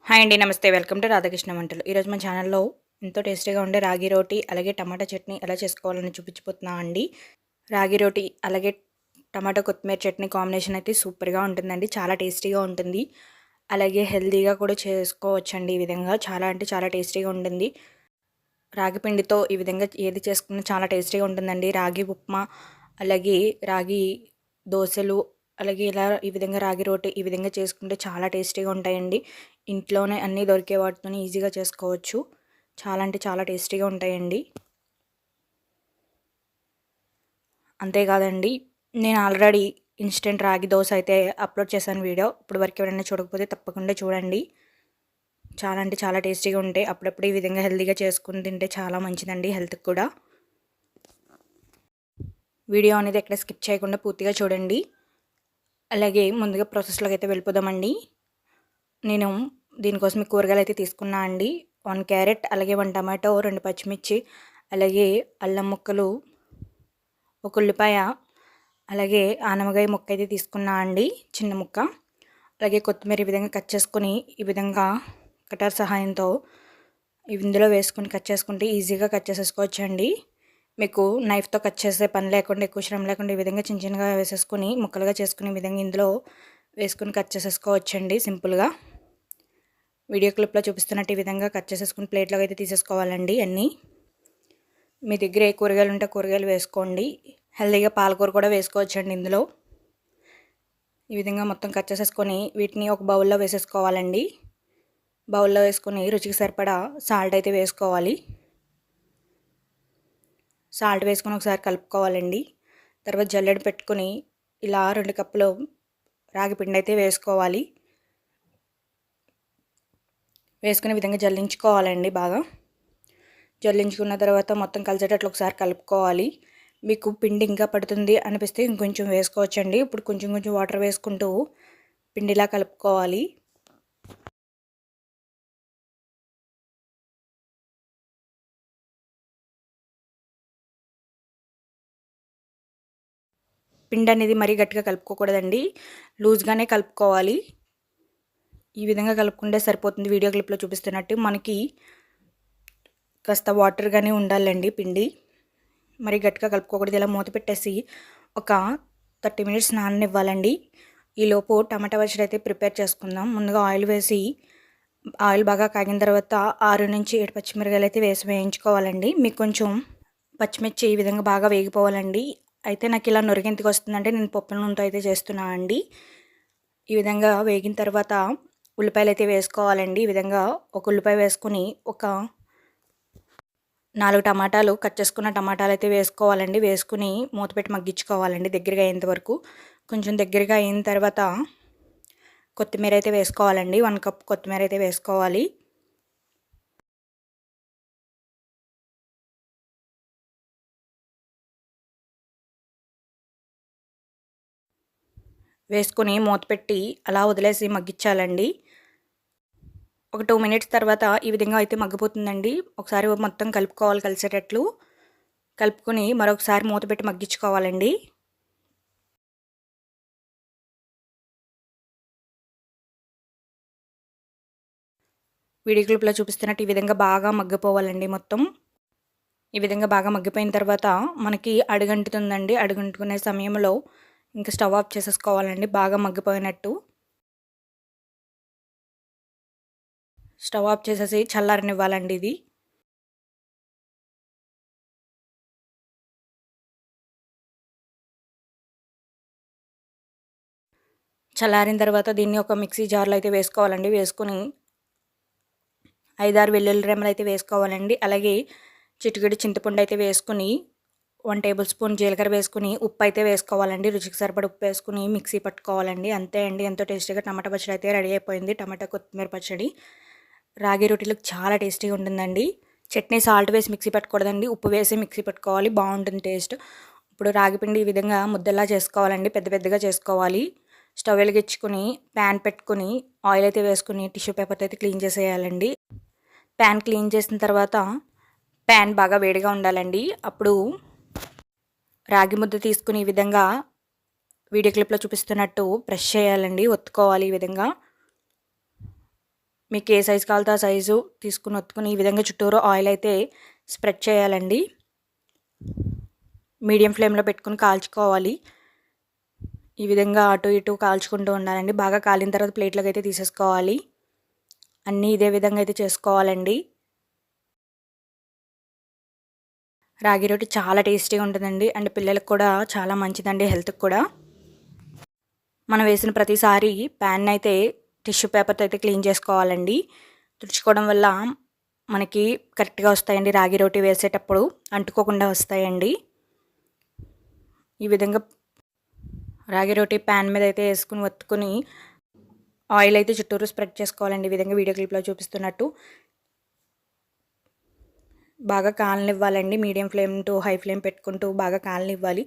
Hi అండి. నమస్తే. Welcome to Radhakrishna వంటలు. ఈరోజు మన ఛానల్‌లో ఎంతో టేస్టీగా ఉండే రాగి రోటి, అలాగే టమాటా చట్నీ ఎలా చేసుకోవాలని చూపించబోతున్నా అండి. రాగి రోటి, అలాగే టమాటా కొత్తిమీర చట్నీ కాంబినేషన్ అయితే సూపర్‌గా ఉంటుందండి. చాలా టేస్టీగా ఉంటుంది. అలాగే హెల్తీగా కూడా చేసుకోవచ్చండి ఈ విధంగా. చాలా అంటే చాలా టేస్టీగా ఉంటుంది. రాగి పిండితో ఈ విధంగా ఏది చేసుకున్నా చాలా టేస్టీగా ఉంటుందండి. రాగి ఉప్మా, అలాగే రాగి దోసలు, అలాగే ఇలా ఈ విధంగా రాగి రోటి ఈ విధంగా చేసుకుంటే చాలా టేస్టీగా ఉంటాయండి. ఇంట్లోనే అన్నీ దొరికే వాటితోనే ఈజీగా చేసుకోవచ్చు. చాలా అంటే చాలా టేస్టీగా ఉంటాయండి. అంతేకాదండి, నేను ఆల్రెడీ ఇన్స్టెంట్ రాగి దోస అయితే అప్లోడ్ చేశాను వీడియో. ఇప్పుడు వరకు ఎవరైనా చూడకపోతే తప్పకుండా చూడండి. చాలా అంటే చాలా టేస్టీగా ఉంటాయి. అప్పుడప్పుడు ఈ విధంగా హెల్తీగా చేసుకుని తింటే చాలా మంచిదండి హెల్త్‌కి కూడా. వీడియో అనేది ఎక్కడ స్కిప్ చేయకుండా పూర్తిగా చూడండి. అలాగే ముందుగా ప్రాసెస్‌లోకి అయితే వెళ్ళిపోదామండి. నేను దీనికోసం ఈ కూరగాయలు అయితే తీసుకున్నా అండి. 1 క్యారెట్, అలాగే 1 టమాటో, 2 పచ్చిమిర్చి, అలాగే అల్లం ముక్కలు, ఒక ఉల్లిపాయ, అలాగే ఆనపకాయ ముక్క అయితే తీసుకున్నా అండి, చిన్న ముక్క. అలాగే కొత్తిమీర ఈ విధంగా కట్ చేసుకొని ఈ విధంగా కటర్ సహాయంతో ఇందులో వేసుకొని కట్ చేసుకుంటే ఈజీగా కట్ చేసేసుకోవచ్చండి. మీకు నైఫ్తో కట్ చేసే పని లేకుండా, ఎక్కువ శ్రమ లేకుండా ఈ విధంగా చిన్న చిన్నగా వేసేసుకొని ముక్కలుగా చేసుకునే విధంగా ఇందులో వేసుకొని కట్ చేసేసుకోవచ్చండి సింపుల్గా. వీడియో క్లిప్లో చూపిస్తున్నట్టు ఈ విధంగా కట్ చేసేసుకుని ప్లేట్లోకి అయితే తీసేసుకోవాలండి అన్నీ. మీ దగ్గర ఏ కూరగాయలు ఉంటే కూరగాయలు వేసుకోండి. హెల్తీగా పాలకూర కూడా వేసుకోవచ్చండి ఇందులో. ఈ విధంగా మొత్తం కట్ చేసేసుకొని వీటిని ఒక బౌల్లో వేసేసుకోవాలండి. బౌల్లో వేసుకొని రుచికి సరిపడా సాల్ట్ అయితే వేసుకోవాలి. సాల్ట్ వేసుకొని ఒకసారి కలుపుకోవాలండి. తర్వాత జల్లెడ పెట్టుకొని ఇలా 2 కప్పులు రాగి పిండి అయితే వేసుకోవాలి. వేసుకునే విధంగా జల్లించుకోవాలండి బాగా. జల్లించుకున్న తర్వాత మొత్తం కలిసేటట్లు ఒకసారి కలుపుకోవాలి. మీకు పిండి ఇంకా పడుతుంది అనిపిస్తే ఇంకొంచెం వేసుకోవచ్చండి. ఇప్పుడు కొంచెం కొంచెం వాటర్ వేసుకుంటూ పిండిలా కలుపుకోవాలి. పిండి అనేది మరీ గట్టిగా కలుపుకోకూడదండి, లూజ్గానే కలుపుకోవాలి. ఈ విధంగా కలుపుకుంటే సరిపోతుంది. వీడియో క్లిప్లో చూపిస్తున్నట్టు మనకి కాస్త వాటర్గానే ఉండాలండి పిండి, మరి గట్టిగా కలుపుకోకూడదు. ఇలా మూత పెట్టేసి ఒక 30 మినిట్స్ నాననివ్వాలండి. ఈలోపు టమాటా పచ్చడి అయితే ప్రిపేర్ చేసుకుందాం. ముందుగా ఆయిల్ వేసి, ఆయిల్ బాగా కాగిన తర్వాత 6 నుంచి 7 పచ్చిమిరకాయలు అయితే వేసి వేయించుకోవాలండి. మీకు కొంచెం పచ్చిమిర్చి ఈ విధంగా బాగా వేగిపోవాలండి. అయితే నాకు ఇలా నొరిగెంతకు వస్తుందంటే నేను పప్పుల నూనెతో అయితే చేస్తున్నాను అండి. ఈ విధంగా వేగిన తర్వాత ఉల్లిపాయలు అయితే వేసుకోవాలండి. ఈ విధంగా ఒక ఉల్లిపాయ వేసుకుని ఒక 4 టమాటాలు, కట్ చేసుకున్న టమాటాలు అయితే వేసుకోవాలండి. వేసుకుని మూత పెట్టి మగ్గించుకోవాలండి దగ్గరగా అయ్యేంత వరకు. కొంచెం దగ్గరగా అయిన తర్వాత కొత్తిమీర అయితే వేసుకోవాలండి. 1 కప్ కొత్తిమీర అయితే వేసుకోవాలి. వేసుకుని మూత పెట్టి అలా వదిలేసి మగ్గించాలండి. ఒక 2 మినిట్స్ తర్వాత ఈ విధంగా అయితే మగ్గిపోతుందండి. ఒకసారి మొత్తం కలుపుకోవాలి కలిసేటట్లు. కలుపుకొని మరొకసారి మూత పెట్టి మగ్గించుకోవాలండి. వీడియో క్లిప్లో చూపిస్తున్నట్టు ఈ విధంగా బాగా మగ్గిపోవాలండి మొత్తం. ఈ విధంగా బాగా మగ్గిపోయిన తర్వాత మనకి అడుగంటుతుందండి. అడుగంటుకునే సమయంలో ఇంకా స్టవ్ ఆఫ్ చేసేసుకోవాలండి బాగా మగ్గిపోయినట్టు. స్టవ్ ఆఫ్ చేసేసి చల్లారనివ్వాలండి ఇది. చల్లారిన తర్వాత దీన్ని ఒక మిక్సీ జార్లో అయితే వేసుకోవాలండి. వేసుకొని 5, 6 వెల్లుల్లి రెమ్మలు అయితే వేసుకోవాలండి. అలాగే చిటికెడు చింతపండు అయితే వేసుకుని 1 టేబుల్ స్పూన్ జీలకర్ర వేసుకుని ఉప్పు అయితే వేసుకోవాలండి. రుచికి సరిపడా ఉప్పు వేసుకుని మిక్సీ పట్టుకోవాలండి. అంతే అండి, ఎంతో టేస్టీగా టమాటా పచ్చడి అయితే రెడీ అయిపోయింది. టమాటా కొత్తిమీర పచ్చడి రాగి రొట్టెలకు చాలా టేస్టీగా ఉంటుందండి. చట్నీ సాల్ట్ వేసి మిక్సీ పట్టకూడదండి, ఉప్పు వేసి మిక్సీ పట్టుకోవాలి, బాగుంటుంది టేస్ట్. ఇప్పుడు రాగి పిండి ఈ విధంగా ముద్దలా చేసుకోవాలండి, పెద్ద పెద్దగా చేసుకోవాలి. స్టవ్ వెలిగించుకుని ప్యాన్ పెట్టుకుని ఆయిల్ అయితే వేసుకుని టిష్యూ పేపర్తో అయితే క్లీన్ చేసేయాలండి. ప్యాన్ క్లీన్ చేసిన తర్వాత ప్యాన్ బాగా వేడిగా ఉండాలండి. అప్పుడు రాగి ముద్ద తీసుకుని ఈ విధంగా వీడియో క్లిప్లో చూపిస్తున్నట్టు ప్రెస్ చేయాలండి, ఒత్తుకోవాలి ఈ విధంగా. మీకు ఏ సైజు కావాలో ఆ సైజు తీసుకుని ఒత్తుకుని ఈ విధంగా చుట్టూరు ఆయిల్ అయితే స్ప్రెడ్ చేయాలండి. మీడియం ఫ్లేమ్లో పెట్టుకుని కాల్చుకోవాలి. ఈ విధంగా అటు ఇటు కాల్చుకుంటూ ఉండాలండి. బాగా కాలిన తర్వాత ప్లేట్లోకి అయితే తీసేసుకోవాలి. అన్నీ ఇదే విధంగా అయితే చేసుకోవాలండి. రాగి రోటి చాలా టేస్టీగా ఉంటుందండి. అండ్ పిల్లలకు కూడా చాలా మంచిదండి, హెల్త్కి కూడా. మనం వేసిన ప్రతిసారి ప్యాన్ అయితే టిష్యూ పేపర్తో అయితే క్లీన్ చేసుకోవాలండి. తుడుచుకోవడం వల్ల మనకి కరెక్ట్గా వస్తాయండి. రాగి రోటి వేసేటప్పుడు అంటుకోకుండా వస్తాయండి. ఈ విధంగా రాగి రోటి ప్యాన్ మీద అయితే వేసుకుని ఒత్తుకుని ఆయిల్ అయితే చుట్టూరు స్ప్రెడ్ చేసుకోవాలండి. ఈ విధంగా వీడియో క్లిప్లో చూపిస్తున్నట్టు బాగా కాలనివ్వాలండి. Medium flame to high flame పెట్టుకుంటూ బాగా కాలనివ్వాలి.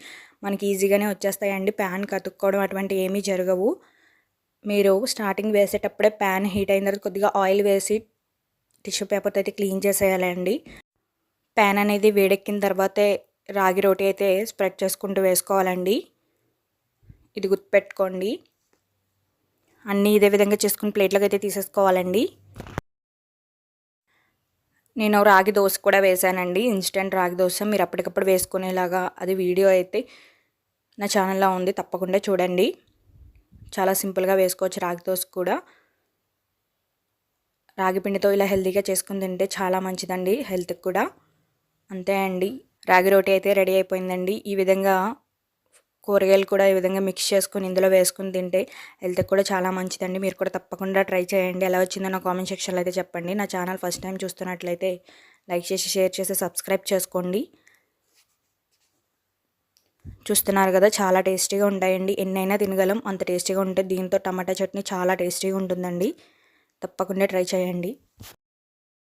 మనకి ఈజీగానే వచ్చేస్తాయండి. ప్యాన్ కతుక్కోవడం అటువంటి ఏమీ జరగవు. మీరు స్టార్టింగ్ వేసేటప్పుడే ప్యాన్ హీట్ అయిన తర్వాత కొద్దిగా ఆయిల్ వేసి టిష్యూ పేపర్తో అయితే క్లీన్ చేసేయాలండి. ప్యాన్ అనేది వేడెక్కిన తర్వాతే రాగి రోటి అయితే స్ప్రెడ్ చేసుకుంటూ వేసుకోవాలండి. ఇది గుర్తుపెట్టుకోండి. అన్నీ ఇదే విధంగా చేసుకుని ప్లేట్లోకి అయితే తీసేసుకోవాలండి. నేను రాగి దోశ కూడా వేసానండి. ఇన్స్టెంట్ రాగి దోశ మీరు అప్పటికప్పుడు వేసుకునేలాగా అది వీడియో అయితే నా ఛానల్లో ఉంది, తప్పకుండా చూడండి. చాలా సింపుల్గా వేసుకోవచ్చు రాగి దోశ కూడా. రాగి పిండితో ఇలా హెల్తీగా చేసుకుని తింటే చాలా మంచిదండి హెల్త్కి కూడా. అంతే అండి, రాగి రోటి అయితే రెడీ అయిపోయిందండి. ఈ విధంగా కూరగాయలు కూడా ఈ విధంగా మిక్స్ చేసుకుని ఇందులో వేసుకుని తింటే హెల్త్కి కూడా చాలా మంచిదండి. మీరు కూడా తప్పకుండా ట్రై చేయండి. ఎలా వచ్చిందో నా కామెంట్ సెక్షన్లో అయితే చెప్పండి. నా ఛానల్ ఫస్ట్ టైం చూస్తున్నట్లయితే లైక్ చేసి, షేర్ చేసి, సబ్స్క్రైబ్ చేసుకోండి. చూస్తున్నారు కదా, చాలా టేస్టీగా ఉంటాయండి. ఎన్నైనా తినగలం, అంత టేస్టీగా ఉంటాయి. దీంతో టమాటా చట్నీ చాలా టేస్టీగా ఉంటుందండి. తప్పకుండా ట్రై చేయండి.